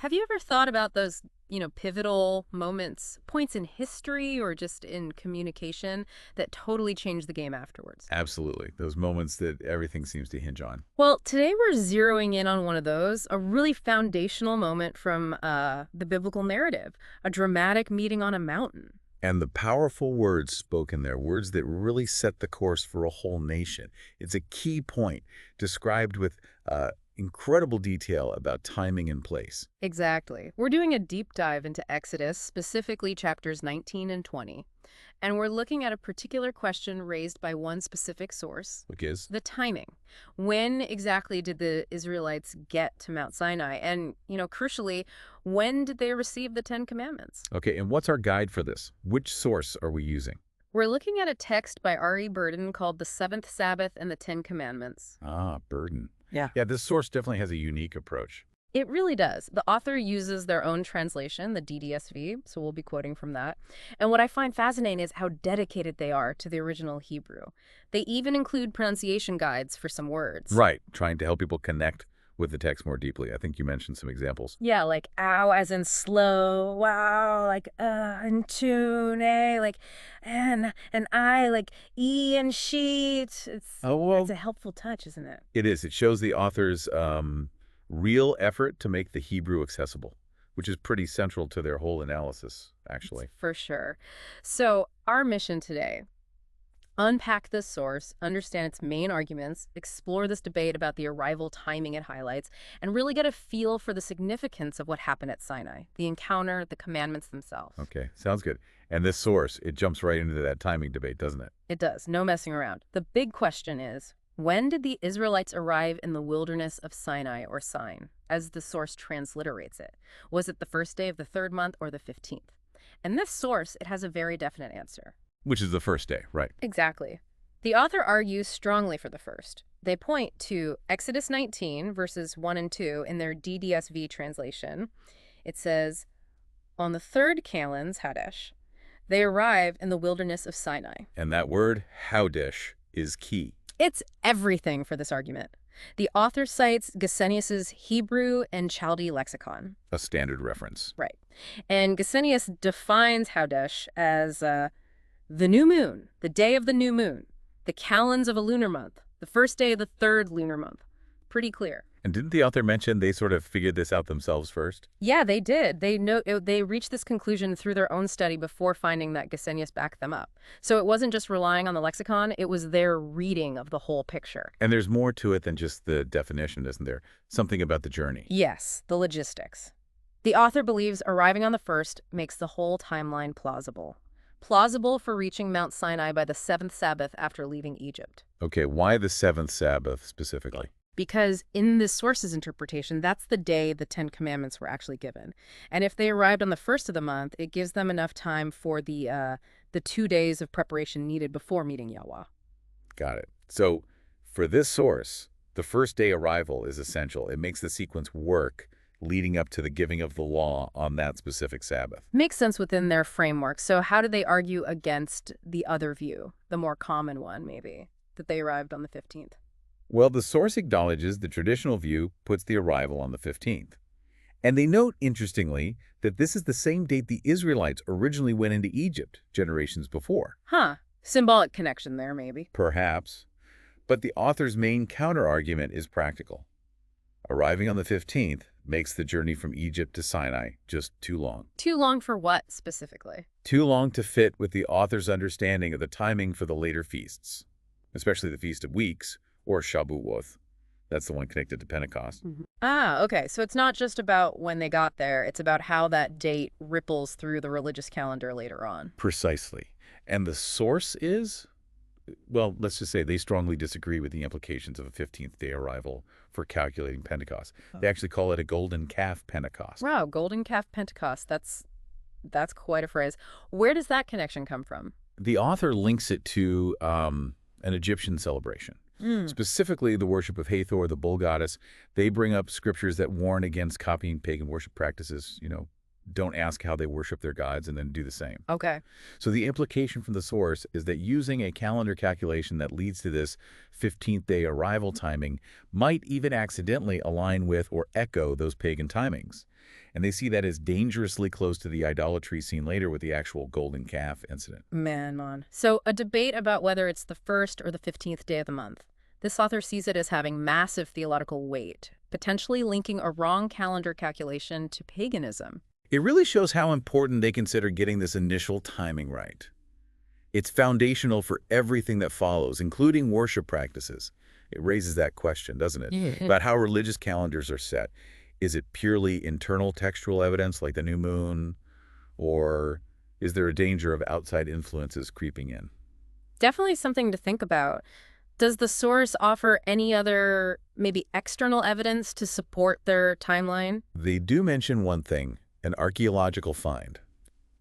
Have you ever thought about those, pivotal moments, points in history or just in communication that totally change the game afterwards? Absolutely. Those moments that everything seems to hinge on. Well, today we're zeroing in on one of those, a really foundational moment from the biblical narrative, a dramatic meeting on a mountain. And the powerful words spoken there, words that really set the course for a whole nation. It's a key point described with incredible detail about timing and place. Exactly. We're doing a deep dive into Exodus, specifically chapters 19 and 20. And we're looking at a particular question raised by one specific source, Look is, the timing. When exactly did the Israelites get to Mount Sinai? And, crucially, when did they receive the Ten Commandments? okay, and what's our guide for this? Which source are we using? We're looking at a text by R.E. Burden called The Seventh Sabbath and the Ten Commandments. Ah, Burden. Yeah. Yeah, this source definitely has a unique approach. It really does. The author uses their own translation, the DDSV, so we'll be quoting from that. And what I find fascinating is how dedicated they are to the original Hebrew. They even include pronunciation guides for some words. Right, trying to help people connect with the text more deeply. I think you mentioned some examples. Yeah, like ow as in slow, wow, like and tune, like and I, like e and sheet. It's a helpful touch, isn't it? It is. It shows the author's real effort to make the Hebrew accessible, which is pretty central to their whole analysis, actually. For sure. So our mission today: unpack this source, understand its main arguments, explore this debate about the arrival timing it highlights, and really get a feel for the significance of what happened at Sinai, the encounter, the commandments themselves. Okay, sounds good. And this source, it jumps right into that timing debate, doesn't it? It does. No messing around. The big question is, when did the Israelites arrive in the wilderness of Sinai, or Sin, as the source transliterates it? Was it the first day of the third month or the 15th? And this source, it has a very definite answer. Which is the first day, right? Exactly. The author argues strongly for the first. They point to Exodus 19, verses 1 and 2 in their DDSV translation. It says, on the third Kalends, Hadesh, they arrive in the wilderness of Sinai. And that word, Howdish, is key. It's everything for this argument. The author cites Gesenius's Hebrew and Chaldee lexicon. A standard reference. Right. And Gesenius defines Howdesh as the new moon, the day of the new moon, the kalends of a lunar month, the first day of the third lunar month. Pretty clear. And didn't the author mention they sort of figured this out themselves first? Yeah, they did. They reached this conclusion through their own study before finding that Gesenius backed them up. So it wasn't just relying on the lexicon, it was their reading of the whole picture. And there's more to it than just the definition, isn't there? Something about the journey. Yes, the logistics. The author believes arriving on the first makes the whole timeline plausible. Plausible for reaching Mount Sinai by the seventh Sabbath after leaving Egypt. Okay, why the seventh Sabbath specifically? Because in this source's interpretation, that's the day the Ten Commandments were actually given. And if they arrived on the first of the month, it gives them enough time for the 2 days of preparation needed before meeting Yahweh. Got it. So for this source, the first day arrival is essential. It makes the sequence work leading up to the giving of the law on that specific Sabbath. Makes sense within their framework. So how do they argue against the other view, the more common one maybe, that they arrived on the 15th? Well, the source acknowledges the traditional view puts the arrival on the 15th. And they note, interestingly, that this is the same date the Israelites originally went into Egypt generations before. Huh. Symbolic connection there, maybe. Perhaps. But the author's main counter-argument is practical. Arriving on the 15th makes the journey from Egypt to Sinai just too long. Too long for what, specifically? Too long to fit with the author's understanding of the timing for the later feasts, especially the Feast of Weeks, or Yawhuwwawh. That's the one connected to Pentecost. Mm-hmm. Ah, okay. So it's not just about when they got there. It's about how that date ripples through the religious calendar later on. Precisely. And the source is, well, let's just say they strongly disagree with the implications of a 15th day arrival for calculating Pentecost. They actually call it a golden calf Pentecost. Wow, golden calf Pentecost. That's quite a phrase. Where does that connection come from? The author links it to an Egyptian celebration. Specifically the worship of Hathor, the bull goddess. They bring up scriptures that warn against copying pagan worship practices. Don't ask how they worship their gods and then do the same. Okay. So the implication from the source is that using a calendar calculation that leads to this 15th day arrival timing might even accidentally align with or echo those pagan timings. And they see that as dangerously close to the idolatry seen later with the actual golden calf incident. Man. So a debate about whether it's the first or the 15th day of the month. This author sees it as having massive theological weight, potentially linking a wrong calendar calculation to paganism. It really shows how important they consider getting this initial timing right. It's foundational for everything that follows, including worship practices. It raises that question, doesn't it? Yeah. About how religious calendars are set. Is it purely internal textual evidence like the new moon? Or is there a danger of outside influences creeping in? Definitely something to think about. Does the source offer any other, maybe external evidence to support their timeline? They do mention one thing, an archaeological find.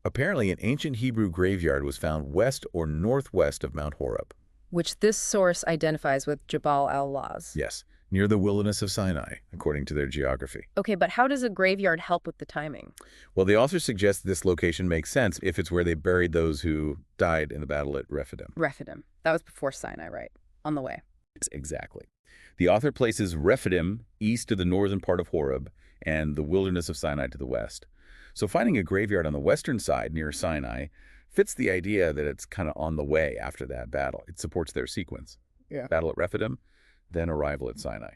Apparently, an ancient Hebrew graveyard was found west or northwest of Mount Horeb. Which this source identifies with Jabal al-Lawz. Yes, near the wilderness of Sinai, according to their geography. Okay, but how does a graveyard help with the timing? Well, the author suggests this location makes sense if it's where they buried those who died in the battle at Rephidim. Rephidim. That was before Sinai, right? On the way. Exactly. The author places Rephidim east to the northern part of Horeb and the wilderness of Sinai to the west. So finding a graveyard on the western side near Sinai fits the idea that it's kind of on the way after that battle. It supports their sequence. Yeah. Battle at Rephidim, then arrival at Sinai.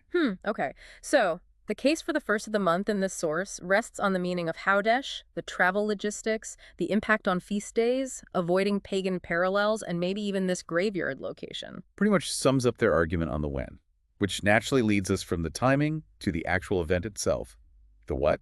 Okay. So the case for the first of the month in this source rests on the meaning of Howdesh, the travel logistics, the impact on feast days, avoiding pagan parallels, and maybe even this graveyard location. Pretty much sums up their argument on the when, which naturally leads us from the timing to the actual event itself. The what?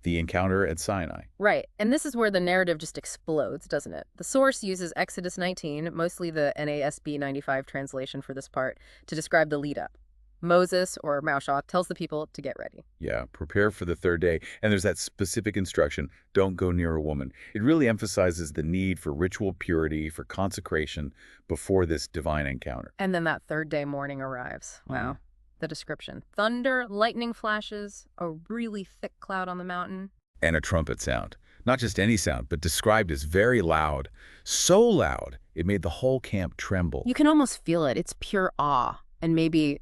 The encounter at Sinai. Right. And this is where the narrative just explodes, doesn't it? The source uses Exodus 19, mostly the NASB 95 translation for this part, to describe the lead-up. Moses, or Moshe, tells the people to get ready. Yeah, prepare for the third day. And there's that specific instruction, don't go near a woman. It really emphasizes the need for ritual purity, for consecration before this divine encounter. And then that third day morning arrives. Wow. The description. Thunder, lightning flashes, a really thick cloud on the mountain. And a trumpet sound. Not just any sound, but described as very loud. So loud, it made the whole camp tremble. You can almost feel it. It's pure awe and maybe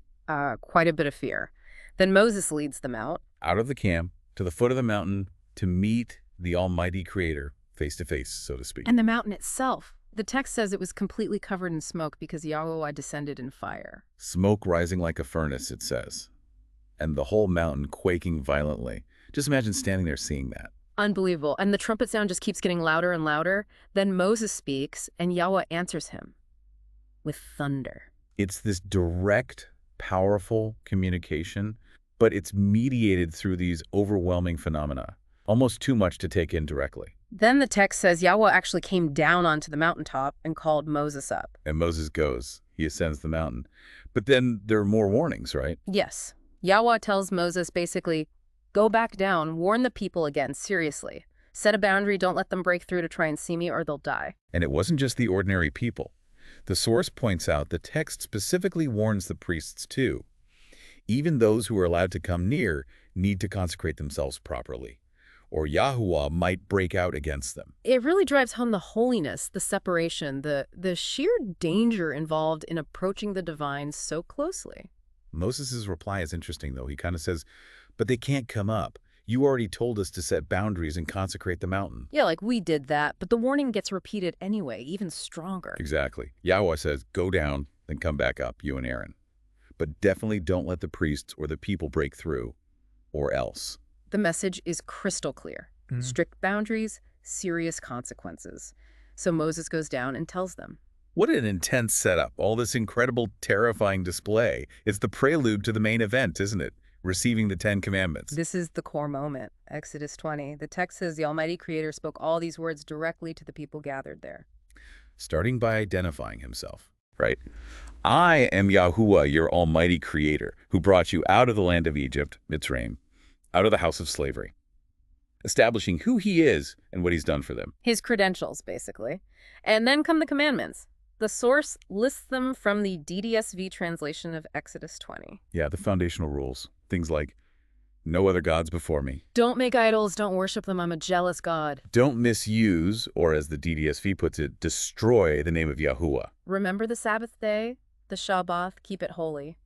quite a bit of fear. Then Moses leads them out of the camp, to the foot of the mountain, to meet the Almighty Creator, face to face, so to speak. And the mountain itself. The text says it was completely covered in smoke because Yawhuwwawh descended in fire. Smoke rising like a furnace, it says. And the whole mountain quaking violently. Just imagine standing there seeing that. Unbelievable. And the trumpet sound just keeps getting louder and louder. Then Moses speaks, and Yahweh answers him with thunder. It's this direct, powerful communication, but it's mediated through these overwhelming phenomena. Almost too much to take in directly. Then the text says Yahweh actually came down onto the mountaintop and called Moses up. And Moses goes. He ascends the mountain. But then there are more warnings, right? Yes. Yahweh tells Moses basically, go back down, warn the people again, seriously. Set a boundary, don't let them break through to try and see me or they'll die. And it wasn't just the ordinary people. The source points out the text specifically warns the priests too. Even those who are allowed to come near need to consecrate themselves properly, or Yawhuwwawh might break out against them. It really drives home the holiness, the separation, the sheer danger involved in approaching the divine so closely. Moses' reply is interesting, though. He kind of says, but they can't come up. You already told us to set boundaries and consecrate the mountain. Yeah, like we did that, but the warning gets repeated anyway, even stronger. Exactly. Yahweh says, go down, then come back up, you and Aaron. But definitely don't let the priests or the people break through, or else. The message is crystal clear. Strict boundaries, serious consequences. So Moses goes down and tells them. What an intense setup, all this incredible, terrifying display. It's the prelude to the main event, isn't it? Receiving the 10 Commandments. This is the core moment, Exodus 20. The text says the Almighty Creator spoke all these words directly to the people gathered there. Starting by identifying himself, right? I am Yawhuwwawh, your Almighty Creator, who brought you out of the land of Egypt, Mitzrayim, out of the house of slavery, establishing who he is and what he's done for them. His credentials, basically. And then come the commandments. The source lists them from the DDSV translation of Exodus 20. Yeah, the foundational rules. Things like, no other gods before me. Don't make idols, don't worship them, I'm a jealous God. Don't misuse, or as the DDSV puts it, destroy the name of Yawhuwwawh. Remember the Sabbath day, the Shabbath, keep it holy.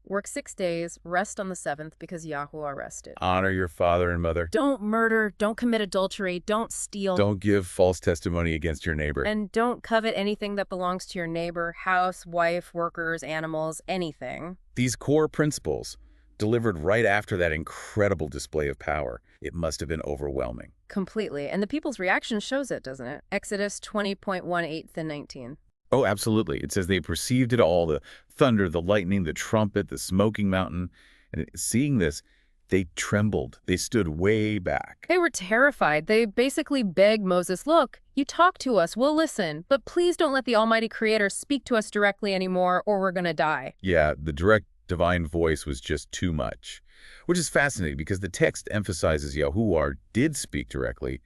Work 6 days, rest on the seventh because Yahweh rested. Honor your father and mother. Don't murder, don't commit adultery, don't steal. Don't give false testimony against your neighbor. And don't covet anything that belongs to your neighbor, house, wife, workers, animals, anything. These core principles, delivered right after that incredible display of power, it must have been overwhelming. Completely. And the people's reaction shows it, doesn't it? Exodus 20.18 and 19. Oh, absolutely. It says they perceived it all, the thunder, the lightning, the trumpet, the smoking mountain. And seeing this, they trembled. They stood way back. They were terrified. They basically begged Moses, look, you talk to us, we'll listen, but please don't let the Almighty Creator speak to us directly anymore or we're going to die. Yeah, the direct divine voice was just too much, which is fascinating because the text emphasizes Yawhuwwawh did speak directly,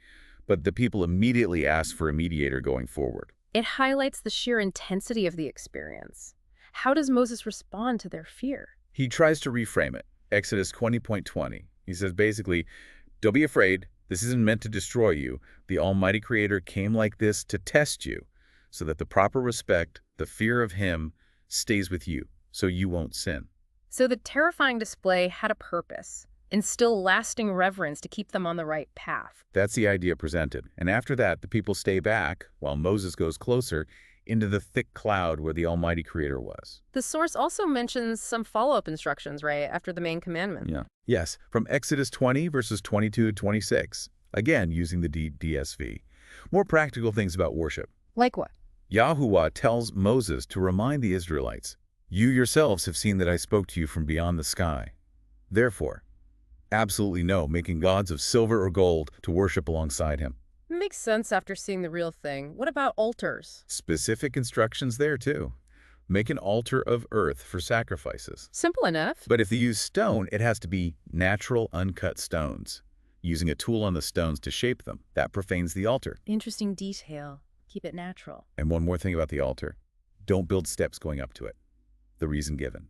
but the people immediately asked for a mediator going forward. It highlights the sheer intensity of the experience. How does Moses respond to their fear? He tries to reframe it. Exodus 20.20. He says basically, don't be afraid. This isn't meant to destroy you. The Almighty Creator came like this to test you so that the proper respect, the fear of Him, stays with you so you won't sin. So the terrifying display had a purpose, instill lasting reverence to keep them on the right path. That's the idea presented. And after that, the people stay back while Moses goes closer into the thick cloud where the Almighty Creator was. The source also mentions some follow-up instructions, right, after the main commandment. Yeah. Yes, from Exodus 20, verses 22 to 26, again using the DDSV. More practical things about worship. Like what? Yawhuwwawh tells Moses to remind the Israelites, you yourselves have seen that I spoke to you from beyond the sky. Therefore, absolutely no making gods of silver or gold to worship alongside him. Makes sense after seeing the real thing. What about altars? Specific instructions there, too. Make an altar of earth for sacrifices. Simple enough. But if they use stone, it has to be natural, uncut stones. Using a tool on the stones to shape them, that profanes the altar. Interesting detail. Keep it natural. And one more thing about the altar. Don't build steps going up to it. The reason given.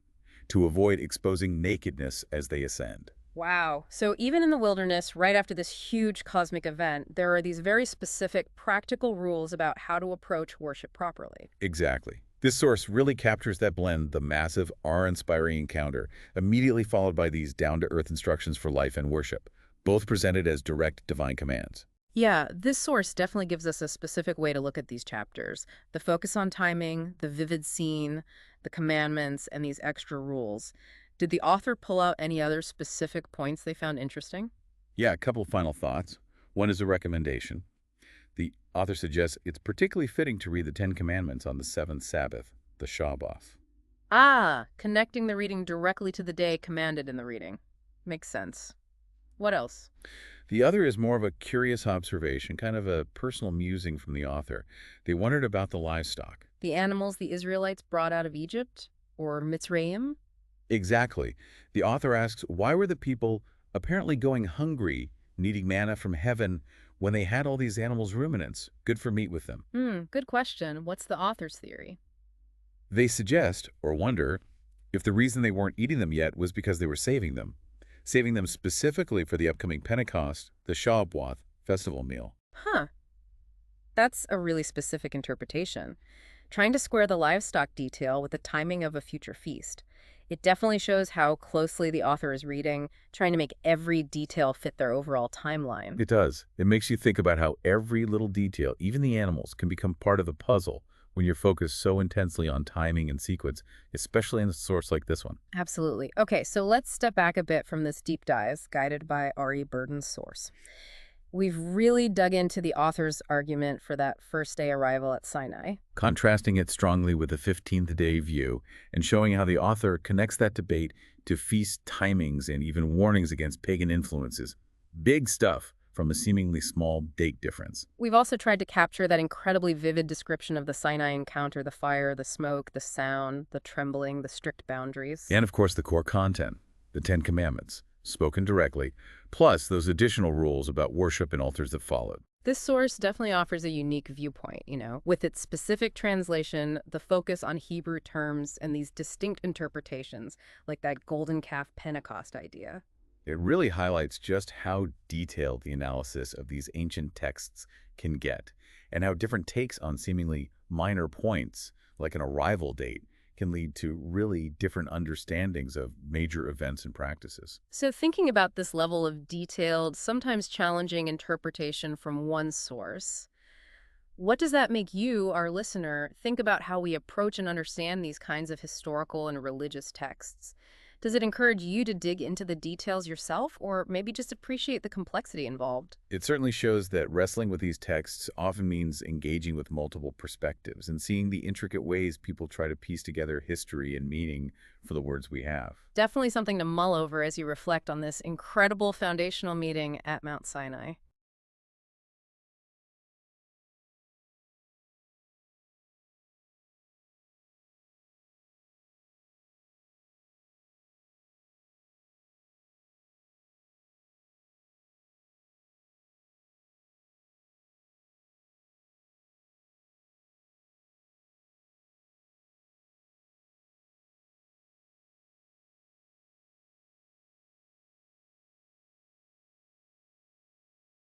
To avoid exposing nakedness as they ascend. Wow. So even in the wilderness, right after this huge cosmic event, there are these very specific practical rules about how to approach worship properly. Exactly. This source really captures that blend, the massive, awe-inspiring encounter, immediately followed by these down-to-earth instructions for life and worship, both presented as direct divine commands. Yeah, this source definitely gives us a specific way to look at these chapters. The focus on timing, the vivid scene, the commandments, and these extra rules. Did the author pull out any other specific points they found interesting? Yeah, a couple of final thoughts. One is a recommendation. The author suggests it's particularly fitting to read the 10 Commandments on the Seventh Sabbath, the Shabbat. Ah, connecting the reading directly to the day commanded in the reading. Makes sense. What else? The other is more of a curious observation, kind of a personal musing from the author. They wondered about the livestock. The animals the Israelites brought out of Egypt? Or Mitzrayim? Exactly. The author asks, why were the people apparently going hungry, needing manna from heaven, when they had all these animals ruminants, good for meat with them? Good question. What's the author's theory? They suggest, or wonder, if the reason they weren't eating them yet was because they were saving them specifically for the upcoming Pentecost, the Yawhuwwawh festival meal. Huh. That's a really specific interpretation. Trying to square the livestock detail with the timing of a future feast. It definitely shows how closely the author is reading, trying to make every detail fit their overall timeline. It does. It makes you think about how every little detail, even the animals, can become part of the puzzle when you're focused so intensely on timing and sequence, especially in a source like this one. Absolutely. Okay, so let's step back a bit from this deep dive, guided by R.E. Burden's source. We've really dug into the author's argument for that first day arrival at Sinai. Contrasting it strongly with the 15th day view and showing how the author connects that debate to feast timings and even warnings against pagan influences. Big stuff from a seemingly small date difference. We've also tried to capture that incredibly vivid description of the Sinai encounter, the fire, the smoke, the sound, the trembling, the strict boundaries. And of course the core content, the 10 Commandments, spoken directly, plus those additional rules about worship and altars that followed. This source definitely offers a unique viewpoint, with its specific translation, the focus on Hebrew terms, and these distinct interpretations, like that golden calf Pentecost idea. It really highlights just how detailed the analysis of these ancient texts can get, and how different takes on seemingly minor points, like an arrival date, can lead to really different understandings of major events and practices. So thinking about this level of detailed, sometimes challenging interpretation from one source, what does that make you, our listener, think about how we approach and understand these kinds of historical and religious texts? Does it encourage you to dig into the details yourself, or maybe just appreciate the complexity involved? It certainly shows that wrestling with these texts often means engaging with multiple perspectives and seeing the intricate ways people try to piece together history and meaning for the words we have. Definitely something to mull over as you reflect on this incredible foundational meeting at Mount Sinai.